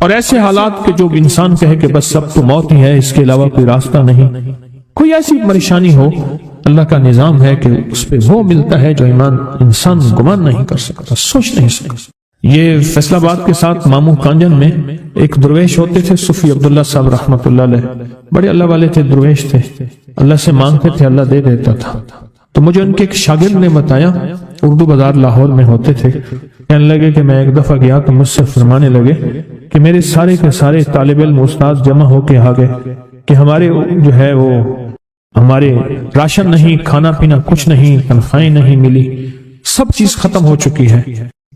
اور ایسے حالات کے جو انسان کہے کہ بس سب تو موت ہی ہے، اس کے علاوہ کوئی راستہ نہیں، کوئی ایسی پریشانی ہو، اللہ کا نظام ہے کہ اس پہ وہ ملتا ہے جو ایمان انسان گمان نہیں کر سکتا، سوچ نہیں سکتا۔ یہ فیصل آباد کے ساتھ مامو کانجن میں ایک درویش ہوتے تھے، صوفی عبداللہ صاحب رحمۃ اللہ علیہ، بڑے اللہ والے تھے، درویش تھے، اللہ سے مانگتے تھے، اللہ دے دیتا تھا۔ تو مجھے ان کے ایک شاگرد نے بتایا، اردو بازار لاہور میں ہوتے تھے، کہنے لگے کہ میں ایک دفعہ گیا تو مجھ سے فرمانے لگے کہ میرے سارے کے سارے طالب علم استاد جمع ہو کے آ گئے کہ ہمارے جو ہے وہ ہمارے راشن نہیں، کھانا پینا کچھ نہیں، تنخواہیں نہیں ملی، سب چیز ختم ہو چکی ہے،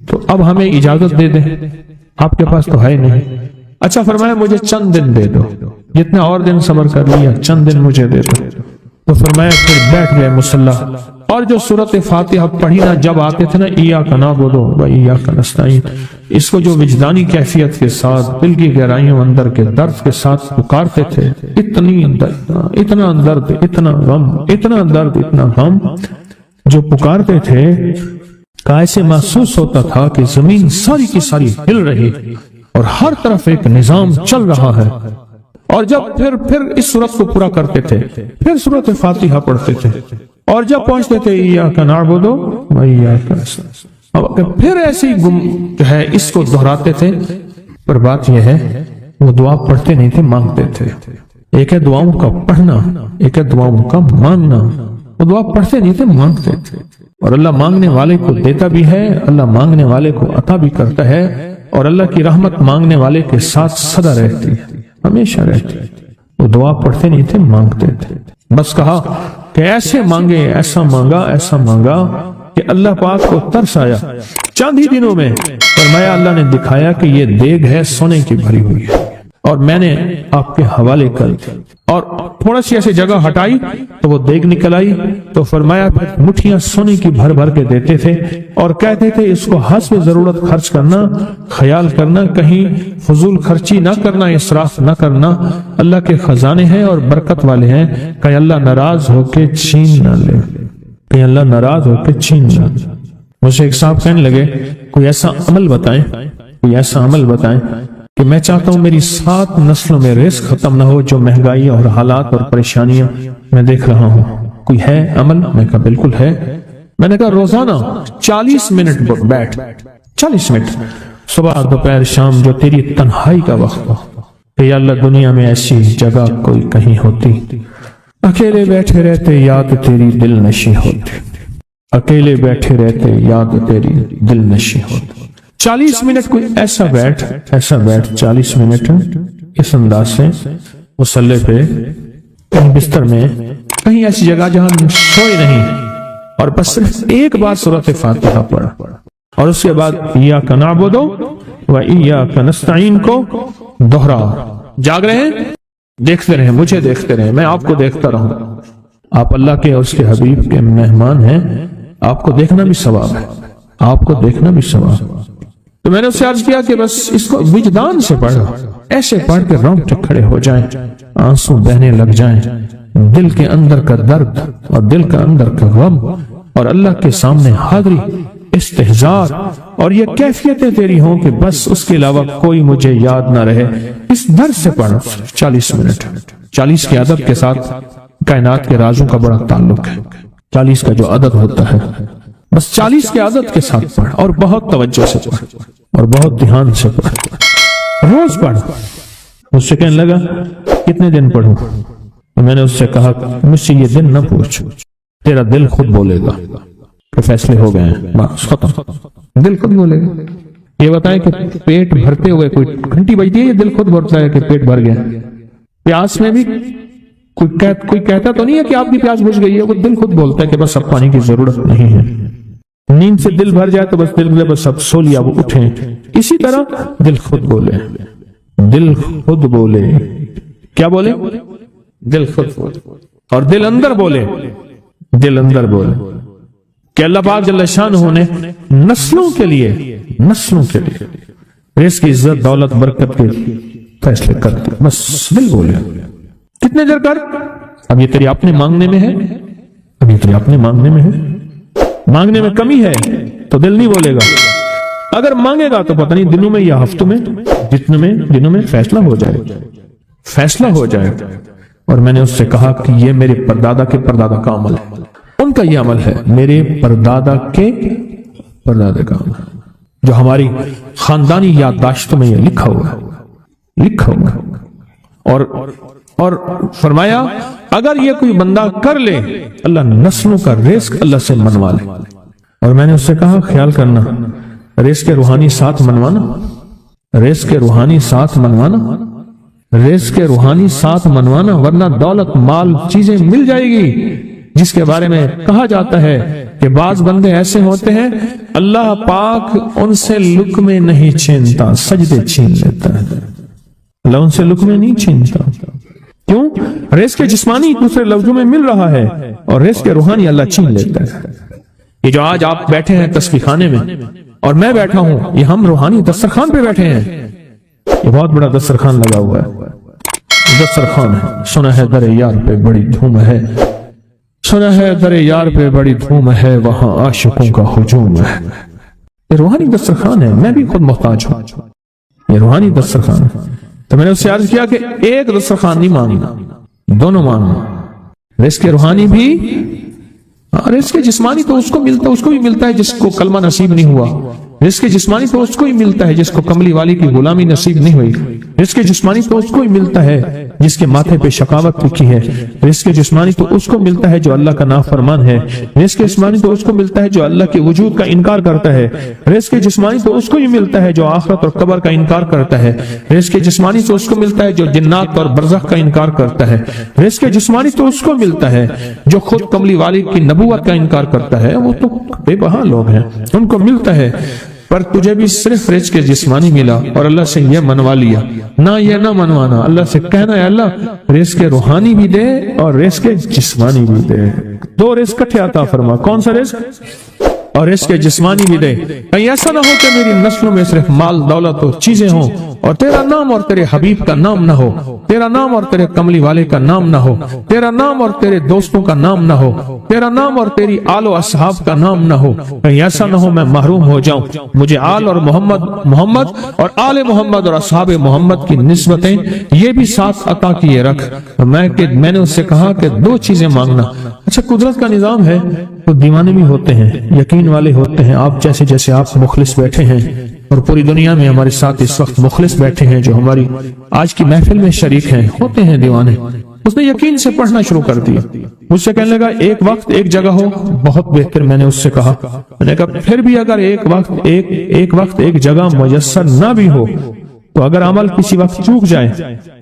تو اب ہمیں اجازت دے دیں، آپ کے پاس تو ہے نہیں۔ اچھا فرمایا مجھے چند دن دے دو، جتنا اور دن صبر کر لیا، چند دن مجھے دے دو۔ تو فرمایا پھر بیٹھ گئے مصلی، اور جو سورۃ فاتحہ پڑھی نا جب آتے تھے نا، ایاک نعبد و ایاک نستعین، اس کو جو وجدانی کیفیت کے ساتھ دل کی گہرائیوں اندر کے درد کے ساتھ پکارتے تھے، اتنا درد، اتنا غم، اتنا درد، اتنا غم جو پکارتے تھے، ایسے محسوس ہوتا تھا کہ زمین ساری کی ساری ہل رہی اور ہر طرف ایک نظام چل رہا ہے۔ اور جب پھر اس سورت کو پورا کرتے تھے، پھر سورۃ فاتحہ پڑھتے تھے، اور جب پہنچتے تھے ایاک نعبد و ایاک نستعین، پھر ایسے ہی جو ہے اس کو دہراتے تھے۔ پر بات یہ ہے وہ دعا پڑھتے نہیں تھے، مانگتے تھے۔ ایک ہے دعاؤں کا پڑھنا، ایک ہے دعاؤں کا مانگنا۔ وہ دعا پڑھتے نہیں تھے، مانگتے تھے، اور اللہ مانگنے والے کو دیتا بھی ہے، اللہ مانگنے والے کو عطا بھی کرتا ہے، اور اللہ کی رحمت مانگنے والے کے ساتھ سدا رہتی ہے، ہمیشہ رہتی ہے۔ وہ دعا پڑھتے نہیں تھے، مانگتے تھے۔ بس کہا کہ ایسے مانگے، ایسا مانگا، ایسا مانگا کہ اللہ پاک کو ترس آیا۔ چند ہی دنوں میں فرمایا اللہ نے دکھایا کہ یہ دیگ ہے، سونے کی بھری ہوئی ہے، اور میں نے آپ کے حوالے کر دی، اور تھوڑا سی ایسی جگہ ہٹائی تو وہ دیگ نکل آئی۔ تو فرمایا پھر مٹھیاں سونے کی بھر بھر کے دیتے تھے، اور کہتے تھے اس کو حسب ضرورت خرچ کرنا، خیال کرنا، کہیں فضول خرچی نہ کرنا، اسراف نہ کرنا، اللہ کے خزانے ہیں اور برکت والے ہیں، کہیں اللہ ناراض ہو کے چھین نہ لے، کہیں اللہ ناراض ہو کے چھین نہ لے۔ مجھے ایک صاحب کہنے لگے کوئی ایسا عمل بتائیں، کوئی ایسا عمل بتائیں کہ میں چاہتا ہوں میری 7 نسلوں میں رزق ختم نہ ہو، جو مہنگائی اور حالات اور پریشانیاں میں دیکھ رہا ہوں، کوئی ہے عمل؟ میں کہا بالکل ہے۔ میں نے کہا روزانہ 40 منٹ بیٹھ، 40 منٹ صبح دوپہر شام، جو تیری تنہائی کا وقت ہو، کہ یا اللہ دنیا میں ایسی جگہ کوئی کہیں ہوتی، اکیلے بیٹھے رہتے یاد تیری دل نشی ہوتی، اکیلے بیٹھے رہتے یاد تیری دل نشی ہوتی۔ 40 منٹ کوئی ایسا بیٹھ 40 منٹ اس انداز سے مصلی پہ، کہیں بستر میں، کہیں ایسی جگہ جہاں سوئے نہیں، اور بس صرف ایک بار سورۃ فاتحہ پڑھا، اور اس کے بعد ایاک نعبد و ایاک نستعین کو دوہرا۔ جاگ رہے ہیں، دیکھتے رہیں، مجھے دیکھتے رہیں، میں آپ کو دیکھتا رہوں۔ آپ اللہ کے اور اس کے حبیب کے مہمان ہیں، آپ کو دیکھنا بھی ثواب ہے، آپ کو دیکھنا بھی ثواب ہے۔ تو میں نے اس سے عرض کیا کہ بس اس کو وجدان سے پڑھو، ایسے پڑھ کے رونگٹے کھڑے ہو جائیں، آنسو بہنے لگ جائیں، دل کے اندر کا درد اور دل کا اندر کا غم اور اللہ کے سامنے حاضری، استحضار، اور یہ کیفیتیں تیری ہوں کہ بس اس کے علاوہ کوئی مجھے یاد نہ رہے۔ اس درد سے پڑھو 40 منٹ۔ 40 کی عدد کے ساتھ کائنات کے رازوں کا بڑا تعلق ہے۔ 40 کا جو عدد ہوتا ہے، بس 40 کے عدد کے ساتھ پڑھ، اور بہت توجہ سے پڑھ، اور بہت دھیان سے پڑھ، روز پڑھ۔ مجھ سے کہنے لگا کتنے دن پڑھوں؟ تو میں نے اس سے کہا مجھ سے یہ دن نہ پوچھ، تیرا دل خود بولے گا کہ فیصلے ہو گئے ہیں، بس ختم، دل خود بولے گا۔ یہ بتائیں کہ پیٹ بھرتے ہوئے کوئی گھنٹی بجتی ہے، یہ دل خود بولتا ہے کہ پیٹ بھر گیا۔ پیاس میں بھی کوئی کہتا تو نہیں ہے کہ آپ کی پیاس بجھ گئی ہے، وہ دل خود بولتا ہے کہ بس اب پانی کی ضرورت نہیں ہے۔ نیند سے دل بھر جائے تو بس دل بولے بس اب سو لیا، وہ اٹھیں۔ اسی طرح دل خود بولے، دل خود بولے، کیا بولے؟ دل خود بولے، اور دل اندر بولے، دل اندر بولے کہ اللہ پاک جل شانہ نے نسلوں کے لیے رزق کی عزت، دولت، برکت کے فیصلے کر دی، بس دل بولے۔ کتنے دیر کر؟ اب یہ تیری اپنے مانگنے میں ہے، اب یہ تیری اپنے مانگنے میں ہے۔ مانگنے میں کمی ہے تو دل نہیں بولے گا، اگر مانگے گا تو پتہ نہیں دنوں میں یا ہفتوں میں دنوں میں فیصلہ ہو جائے اور میں نے اس سے کہا کہ یہ میرے پردادا کے پردادا کا عمل ہے، ان کا یہ عمل ہے، میرے پردادا کے پردادا کا عمل جو ہماری خاندانی یادداشتوں میں یہ لکھا ہوا اور فرمایا اگر یہ کوئی بندہ کر لے اللہ نسلوں کا رزق اللہ سے منوا لے۔ اور میں نے اس سے کہا خیال کرنا رزق کے روحانی ساتھ منوانا ورنہ دولت مال چیزیں مل جائے گی، جس کے بارے میں کہا جاتا ہے کہ بعض بندے ایسے ہوتے ہیں اللہ پاک ان سے لقمے نہیں چھینتا، سجدے چھین لیتا ہے، اللہ ان سے لقمے نہیں چھینتا۔ کیوں؟ رزق جسمانی دوسرے لفظوں میں مل رہا ہے اور رزق روحانی اللہ چھین لیتا ہے۔ یہ جو آج آپ بیٹھے ہیں تسبیح خانے میں اور میں بیٹھا ہوں، یہ ہم روحانی دسترخوان پہ بیٹھے ہیں، یہ بہت بڑا دسترخوان لگا ہوا ہے، دسترخوان ہے۔ سنا ہے در یار پہ بڑی دھوم ہے، سنا ہے در یار پہ بڑی دھوم ہے، وہاں عاشقوں کا ہجوم ہے۔ یہ روحانی دسترخوان ہے، میں بھی خود محتاج ہوں، یہ روحانی دسترخوان ہے۔ تو میں نے اس سے عرض کیا کہ ایک دسترخوان نہیں مانگنا، دونوں مانگنا، رزق روحانی بھی، رزق جسمانی تو اس کو بھی ملتا ہے جس کو کلمہ نصیب نہیں ہوا، رزق جسمانی تو اس کو ہی ملتا ہے جس کو کملی والی کی غلامی نصیب نہیں ہوئی، رزق جسمانی تو اس کو ہی ملتا ہے جس کے ماتھے پہ شقاوت لکھی ہے، رزق جسمانی تو اس کو ملتا ہے جو اللہ کا نافرمان ہے، رزق جسمانی تو اس کو ملتا ہے جو اللہ کے وجود کا انکار کرتا ہے، رزق جسمانی تو اس کو ہی ملتا ہے جو آخرت اور قبر کا انکار کرتا ہے، رزق جسمانی تو اس کو ملتا ہے جو جنات اور برزخ کا انکار کرتا ہے، رزق جسمانی تو اس کو ملتا ہے جو خود کملی والی کی نبوت کا انکار کرتا ہے، وہ تو بے بہا لوگ ہیں، ان کو ملتا ہے۔ پر تجھے بھی صرف رزق جسمانی ملا اور اللہ سے یہ منوا لیا، نہ یہ نہ منوانا، اللہ سے کہنا ہے اللہ رزق روحانی بھی دے اور رزق جسمانی بھی دے، دو رزق کٹھے عطا فرما۔ کون سا رزق؟ اور رزق جسمانی بھی دے، کہیں ایسا نہ ہو کہ میری نسلوں میں صرف مال دولت اور چیزیں ہوں اور تیرا نام اور تیرے حبیب کا نام نہ ہو، تیرا نام اور تیرے کملی والے کا نام نہ ہو، تیرا نام اور تیرے دوستوں کا نام نہ ہو، تیرا نام اور تیری آل و اصحاب کا نام نہ ہو، کہیں ایسا نہ ہو میں محروم ہو جاؤں۔ مجھے آل اور محمد اور آل محمد اور اصحاب محمد کی نسبتیں یہ بھی ساتھ عطا کیے رکھ۔ میں نے اس سے کہا کہ دو چیزیں مانگنا۔ اچھا قدرت کا نظام ہے، تو دیوانے بھی ہوتے ہیں، یقین والے ہوتے ہیں، آپ جیسے آپ مخلص بیٹھے ہیں اور پوری دنیا میں ہمارے ساتھ اس وقت مخلص بیٹھے ہیں جو ہماری آج کی محفل میں شریک ہیں، ہوتے ہیں دیوانے۔ اس نے یقین سے پڑھنا شروع کر دیا، مجھ سے کہنے لگا ایک وقت ایک جگہ ہو، بہت بہتر۔ میں نے اس سے کہا، میں نے کہا پھر بھی اگر ایک وقت ایک جگہ میسر نہ بھی ہو تو اگر عمل کسی وقت چوک جائے،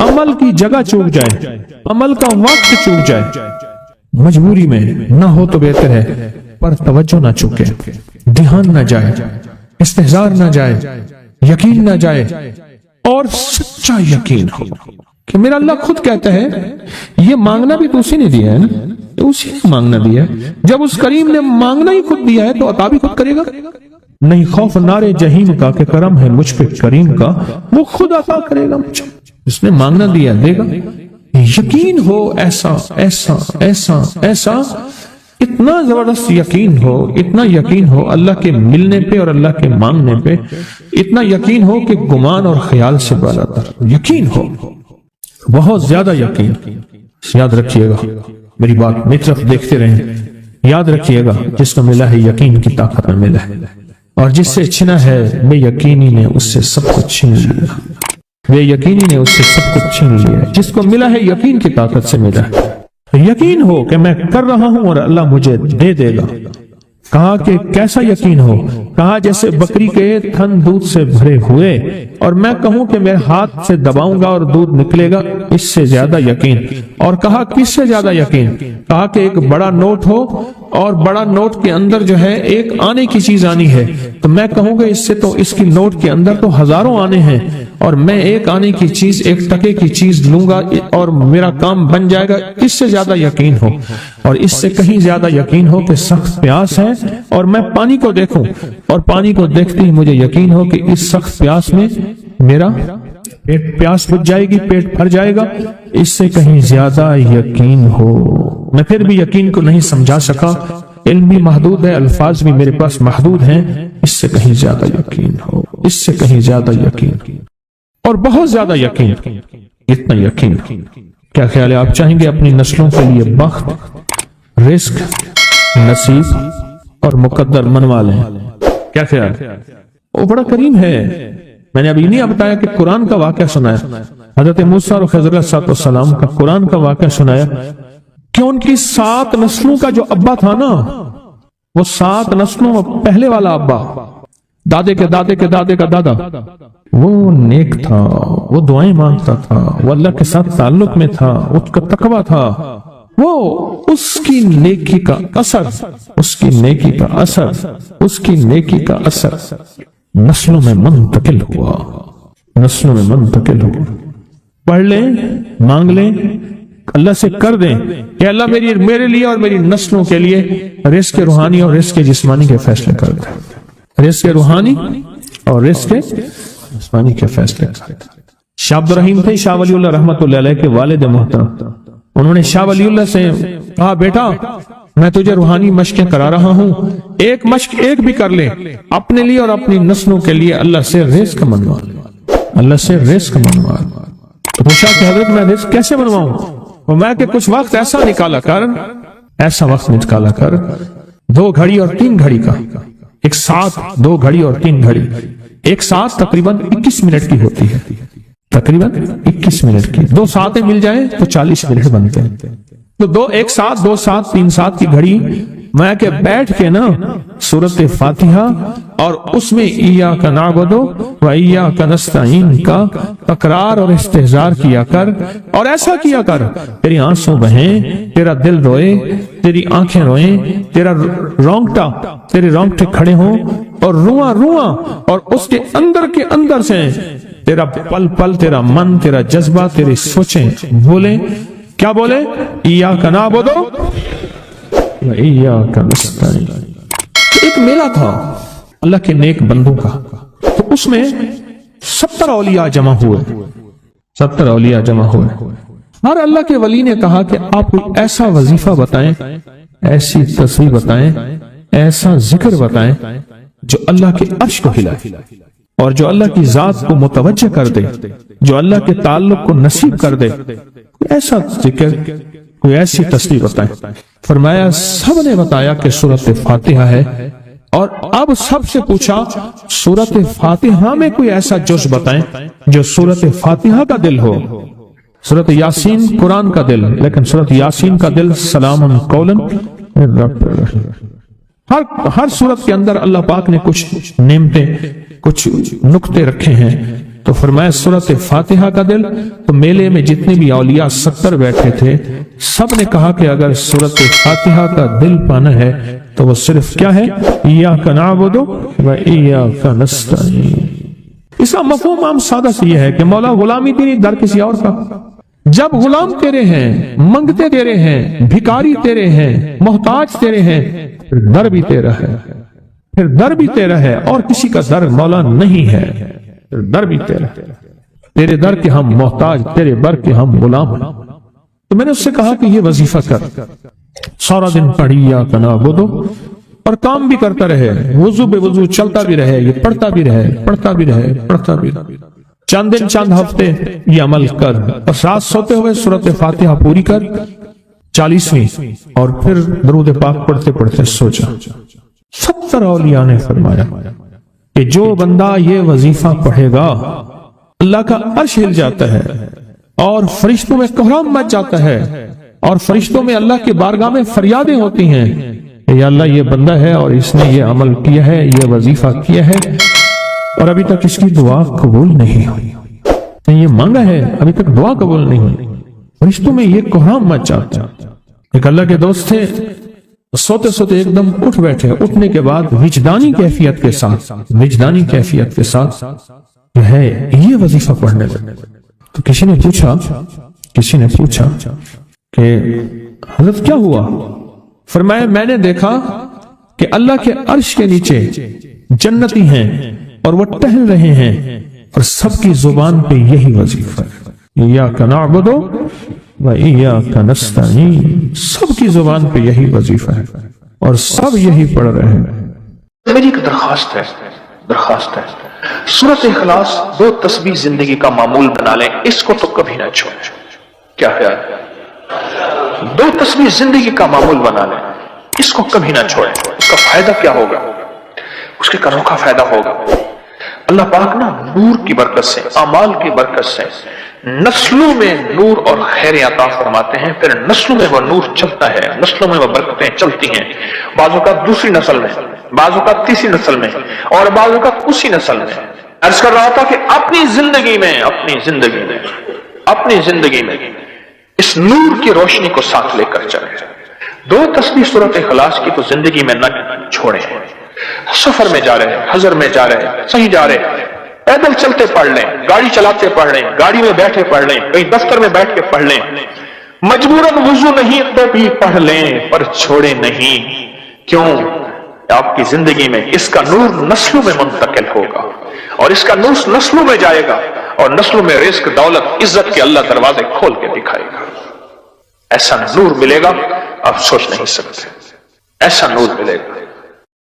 عمل کی جگہ چوک جائے، عمل کا وقت چوک جائے، مجبوری میں نہ ہو تو بہتر ہے، پر توجہ نہ چوکے، دھیان نہ جائے، استحضار نہ جائے، یقین نہ جائے، اور سچا یقین ہو کہ میرا اللہ خود کہتا ہے یہ مانگنا بھی تو اسی نے دیا ہے نا، اسی نے مانگنا دیا ہے۔ جب اس کریم نے مانگنا ہی خود دیا ہے تو عطا بھی خود کرے گا۔ نہیں خوف نارے جہیم کا کہ کرم ہے مجھ پہ کریم کا، وہ خود عطا کرے گا مجھے، اس نے مانگنا دیا دے گا۔ یقین ہو ایسا ایسا ایسا ایسا، اتنا زبردست یقین ہو، اتنا یقین ہو اللہ کے ملنے پہ اور اللہ کے مانگنے پہ، اتنا یقین ہو کہ گمان اور خیال سے بالا تر یقین ہو، بہت زیادہ یقین۔ یاد رکھیے گا میری بات، میری طرف دیکھتے رہیں، یاد رکھیے گا جس کو ملا ہے یقین کی طاقت میں ملا ہے، اور جس سے چھنا ہے بے یقینی نے اس سے سب کچھ چھین لیا، بے یقینی نے اس سے سب کچھ چھین لیا۔ جس کو ملا ہے یقین کی طاقت سے ملا ہے، یقین ہو کہ میں کر رہا ہوں اور اللہ مجھے دے دے گا۔ کہا کہ کیسا یقین ہو؟ کہا جیسے بکری کے تھن دودھ سے بھرے ہوئے اور میں کہوں کہ میرے ہاتھ سے دباؤں گا اور دودھ نکلے گا، اس سے زیادہ یقین۔ اور کہا کس سے زیادہ یقین؟ کہا کہ ایک بڑا نوٹ ہو اور بڑا نوٹ کے اندر جو ہے ایک آنے کی چیز آنی ہے، تو میں کہوں گا اس سے تو اس کی نوٹ کے اندر تو ہزاروں آنے ہیں، اور میں ایک آنے کی چیز، ایک ٹکے کی چیز لوں گا اور میرا کام بن جائے گا۔ اس سے زیادہ یقین ہو، اور اس سے کہیں زیادہ یقین ہو کہ سخت پیاس ہے اور میں پانی کو دیکھوں اور پانی کو دیکھتے ہی مجھے یقین ہو کہ اس سخت پیاس میں میرا پیاس بجھ جائے گی، پیٹ بھر جائے گا۔ اس سے کہیں زیادہ یقین ہو۔ میں پھر بھی یقین کو نہیں سمجھا سکا، علم بھی محدود ہے، الفاظ بھی میرے پاس محدود ہیں، اس سے کہیں زیادہ یقین ہو، اس سے کہیں زیادہ یقین، اور بہت زیادہ یقین، اتنا یقین۔ کیا خیال ہے، آپ چاہیں گے اپنی نسلوں کے لیے بخت، رزق، نصیب اور مقدر منوا لیں؟ کیا خیال؟ وہ بڑا کریم ہے۔ میں نے ابھی نہیں بتایا کہ قرآن کا واقعہ سنایا، حضرت موسیٰ اور خضر علیہ السلام کا قرآن کا واقعہ سنایا کہ ان کی 7 نسلوں کا جو ابا تھا نا، وہ 7 نسلوں پہلے والا ابا، دادے کے دادے کے دادے کا دادا، وہ نیک تھا، وہ دعائیں مانگتا تھا، وہ اللہ کے ساتھ تعلق میں تھا، اس کا تقویٰ تھا، وہ اس کی نیکی کا اثر، اس کی نیکی کا اثر، اس کی نیکی کا اثر نسلوں میں منتقل ہوا، نسلوں میں منتقل ہوا۔ پڑھ لیں، مانگ لیں، اللہ سے کر دیں کہ اللہ میرے لیے اور میری نسلوں کے لیے رزق روحانی اور رزق جسمانی کے فیصلے کر دیں، رزق روحانی اور رزق جسمانی کے فیصلے کر دیں۔ شاہ عبد الرحیم تھے شاہ ولی اللہ رحمۃ اللہ علیہ کے والد محترم، انہوں نے شاہ ولی اللہ سے کہا، بیٹا میں تجھے روحانی مشقیں کرا رہا ہوں، ایک مشق ایک بھی کر لے، اپنے لیے اور اپنی نسلوں کے لیے اللہ سے رزق منوا، اللہ سے رزق منوا۔ تو پوچھا کہ حضرت میں رزق کیسے منواؤں؟ وہ میں کہ کچھ وقت ایسا نکالا کر، ایسا وقت نکالا کر 2 گھڑی اور 3 گھڑی کا، ایک ساتھ 2 گھڑی اور 3 گھڑی، ایک ساتھ تقریباً 21 منٹ کی ہوتی ہے، تقریباً 21 منٹ کی، 2 ساتیں مل جائیں تو 40 منٹ بنتے ہیں، تو ایک ساتھ 2 ساتھ 3 ساتھ کی گھڑی میں کہ بیٹھ کے نا سورۃ فاتحہ اور اس میں ایاک نعبد و ایاک نستعین کا تکرار اور استحضار کیا کر، اور ایسا کیا کر تیری آنسوں بہیں، تیرا دل روئے، تیری آنکھیں روئیں، تیرے رونگٹے کھڑے ہوں اور رواں رواں، اور اس کے اندر سے تیرا پل پل، تیرا من، تیرا جذبہ، تیری سوچیں بولیں، کیا بولے؟ ایاک نعبد و ایاک نستعین۔ ایک میلہ تھا اللہ کے نیک بندوں کا، تو اس میں 70 اولیاء جمع ہوئے، 70 اولیاء جمع ہوئے۔ ہر اللہ کے ولی نے کہا کہ آپ کوئی ایسا وظیفہ بتائیں، ایسی تسبیح بتائیں، ایسا ذکر بتائیں جو اللہ کے عرش کو ہلائے اور جو اللہ کی ذات کو متوجہ کر دے، جو اللہ کے تعلق کو نصیب کر دے، کوئی ایسا ذکر، کوئی ایسی تسبیح بتائیں۔ فرمایا سب نے بتایا کہ سورۃ فاتحہ ہے، اور اب سب سے پوچھا سورۃ فاتحہ میں کوئی ایسا جز بتائیں جو سورۃ فاتحہ کا دل ہو۔ سورۃ یاسین قرآن کا دل، لیکن سورۃ یاسین کا دل سلام قولا من رب الرحیم۔ ہر سورت کے اندر اللہ پاک نے کچھ نعمتیں، کچھ نقطے رکھے ہیں، تو فرمایا سورۃ فاتحہ کا دل۔ تو میلے میں جتنے بھی اولیاء 70 بیٹھے تھے، سب نے کہا کہ اگر سورۃ فاتحہ کا دل پانا ہے تو وہ صرف کیا ہے؟ ایاک نعبد و ایاک نستعین۔ اس کا مفہوم عام سادہ سے یہ ہے کہ مولا غلامی تیری، در کسی اور کا۔ جب غلام تیرے ہیں، منگتے تیرے ہیں، بھکاری تیرے ہیں، محتاج تیرے ہیں، پھر در بھی تیرا ہے، پھر در بھی تیرا ہے، اور کسی کا در مولا نہیں ہے، پھر در بھی تیرا ہے۔ تیرے در کے ہم محتاج، تیرے بر کے ہم غلام۔ تو میں نے اس سے کہا کہ یہ وظیفہ کر، سارا دن پڑھی ایاک نعبد، اور کام بھی کرتا رہے، وضو بے وضو چلتا بھی رہے، یہ پڑھتا بھی رہے، پڑھتا بھی رہے، پڑھتا بھی رہے، چند دن چند ہفتے یہ عمل کر، اور رات سوتے ہوئے سورۃ فاتحہ پوری کر 40ویں، اور پھر درود پاک پڑھتے پڑھتے سو جا۔ 70 اولیاء نے فرمایا کہ جو بندہ یہ وظیفہ پڑھے گا، اللہ کا عرش ہل جاتا ہے اور فرشتوں میں کوہرام مچ جاتا ہے، اور فرشتوں میں اللہ کی بارگاہ میں فریادیں ہوتی ہیں کہ یا اللہ یہ بندہ ہے اور اس نے یہ عمل کیا ہے، یہ وظیفہ کیا ہے، اور ابھی تک اس کی دعا قبول نہیں ہوئی، یہ مانگا ہے ابھی تک دعا قبول نہیں ہوئی۔ فرشتوں میں یہ کوہرام مچ جاتا ہے۔ ایک اللہ کے دوست تھے، سوتے سوتے ایک دم اٹھ بیٹھے، اٹھنے کے بعد وجدانی کیفیت کے ساتھ جو ہے یہ وظیفہ پڑھنے لگے۔ تو کسی نے پوچھا کہ حضرت کیا ہوا؟ فرمایا میں نے دیکھا کہ اللہ کے عرش کے نیچے جنتی ہیں اور وہ ٹہل رہے ہیں، اور سب کی زبان پہ یہی وظیفہ ہے، ایاک نعبد و ایاک نستعین، سب کی زبان پہ یہی وظیفہ ہے۔ اور سب یہی پڑھ رہے ہیں۔ میری ایک درخواست ہے سورۃ اخلاص 2 تسبیح زندگی کا معمول بنا لیں، اس کو تو کبھی نہ چھوڑیں۔ کیا خیال ہے؟ 2 تسبیح زندگی کا معمول بنا لیں، اس کو کبھی نہ چھوڑیں۔ اس کا فائدہ کیا ہوگا؟ اس کے انوکھا فائدہ ہوگا۔ اللہ پاک نا نور کی برکت سے، اعمال کی برکت سے نسلوں میں نور اور خیر عطا فرماتے ہیں، پھر نسلوں میں وہ نور چلتا ہے، نسلوں میں وہ برکتیں چلتی ہیں، بعض اوقات دوسری نسل میں، بعض اوقات تیسری نسل میں، اور بعض اوقات اسی نسل میں۔ عرض کر رہا تھا کہ اپنی زندگی میں اس نور کی روشنی کو ساتھ لے کر چلیں۔ 2 تسبیح سورۃ اخلاص کی تو زندگی میں نہ چھوڑیں۔ سفر میں جا رہے ہیں، حضر میں جا رہے ہیں، صحیح جا رہے ہیں، پیدل چلتے پڑھ لیں، گاڑی چلاتے پڑھ لیں، گاڑی میں بیٹھے پڑھ لیں، کہیں دفتر میں بیٹھ کے پڑھ لیں، مجبوراً وضو نہیں تو بھی پڑھ لیں، پر چھوڑے نہیں۔ کیوں؟ آپ کی زندگی میں اس کا نور نسلوں میں منتقل ہوگا، اور اس کا نور نسلوں میں جائے گا، اور نسلوں میں رزق، دولت، عزت کے اللہ دروازے کھول کے دکھائے گا۔ ایسا نور ملے گا آپ سوچ نہیں سکتے، ایسا نور ملے گا۔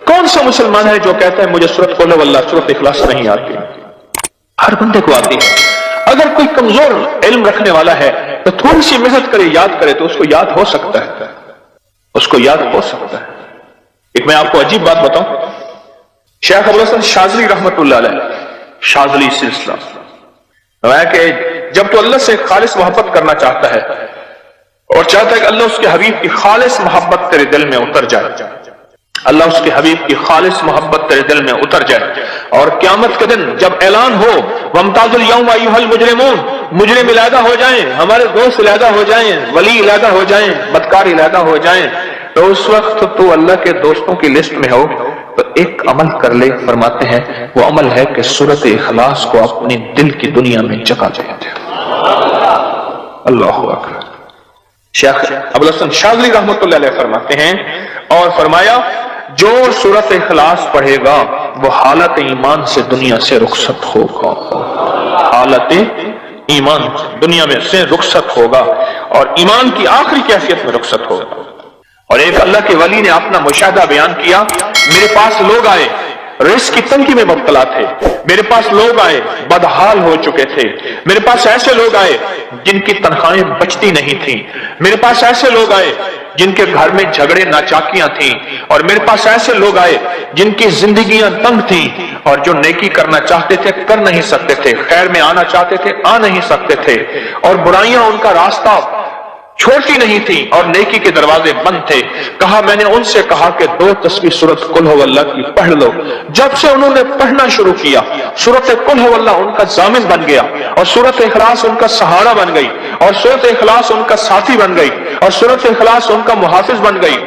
کون سا مسلمان ہے جو کہتا ہے مجھے سورۃ قل واللہ، سورۃ اخلاص نہیں آتی؟ ہر بندے کو آتی ہے۔ اگر کوئی کمزور علم رکھنے والا ہے تو تھوڑی سی محنت کرے، یاد کرے تو اس کو یاد ہو سکتا ہے، اس کو یاد ہو سکتا ہے۔ ایک میں آپ کو عجیب بات بتاؤں، شیخ ابوالحسن شاذلی رحمت اللہ علیہ، شاذلی سلسلہ، کہ جب تو اللہ سے خالص محبت کرنا چاہتا ہے اور چاہتا ہے کہ اللہ اس کے حبیب کی خالص محبت تیرے دل میں اتر جائے، اللہ اس کے حبیب کی خالص محبت تیرے دل میں اتر جائے، اور قیامت کے دن جب اعلان ہو وَامْتَازُ الْيَوْمَ أَيُّهَا الْمُجْرِمُونَ، مجرم علیحدہ ہو جائیں، ہمارے دوست علیحدہ ہو جائیں، ولی علیحدہ ہو جائیں، بدکار علیحدہ ہو جائیں، تو اس وقت تو اللہ کے دوستوں کی لسٹ میں ہو تو ایک عمل کر لے۔ فرماتے ہیں وہ عمل ہے کہ سورۃ اخلاص کو اپنے دل کی دنیا میں جگہ دے دے۔ اللہ اکبر۔ شیخ ابوالحسن شاذلی رحمۃ اللہ علیہ فرماتے ہیں، اور فرمایا جو سورۃ اخلاص پڑھے گا وہ حالت ایمان سے دنیا سے رخصت ہوگا، حالت ایمان دنیا میں سے رخصت ہوگا، اور ایمان کی آخری کیفیت میں رخصت ہوگا۔ اور ایک اللہ کے ولی نے اپنا مشاہدہ بیان کیا، میرے پاس لوگ آئے رزق کی تنگی میں مبتلا تھے، میرے پاس لوگ آئے بدحال ہو چکے تھے، میرے پاس ایسے لوگ آئے جن کی تنخواہیں بچتی نہیں تھیں، میرے پاس ایسے لوگ آئے جن کے گھر میں جھگڑے ناچاکیاں تھیں، اور میرے پاس ایسے لوگ آئے جن کی زندگیاں تنگ تھیں، اور جو نیکی کرنا چاہتے تھے کر نہیں سکتے تھے، خیر میں آنا چاہتے تھے آ نہیں سکتے تھے، اور برائیاں ان کا راستہ چھوٹی نہیں تھی، اور نیکی کے دروازے بند تھے۔ کہا میں نے ان سے کہا کہ 2 تسبیح سورۃ قل هو اللہ کی پڑھ لو۔ جب سے انہوں نے پڑھنا شروع کیا سورۃ قل هو اللہ ان کا ضامن بن گیا، اور سورۃ اخلاص ان کا سہارا بن گئی، اور سورۃ اخلاص ان کا ساتھی بن گئی، اور سورۃ اخلاص ان کا محافظ بن گئی۔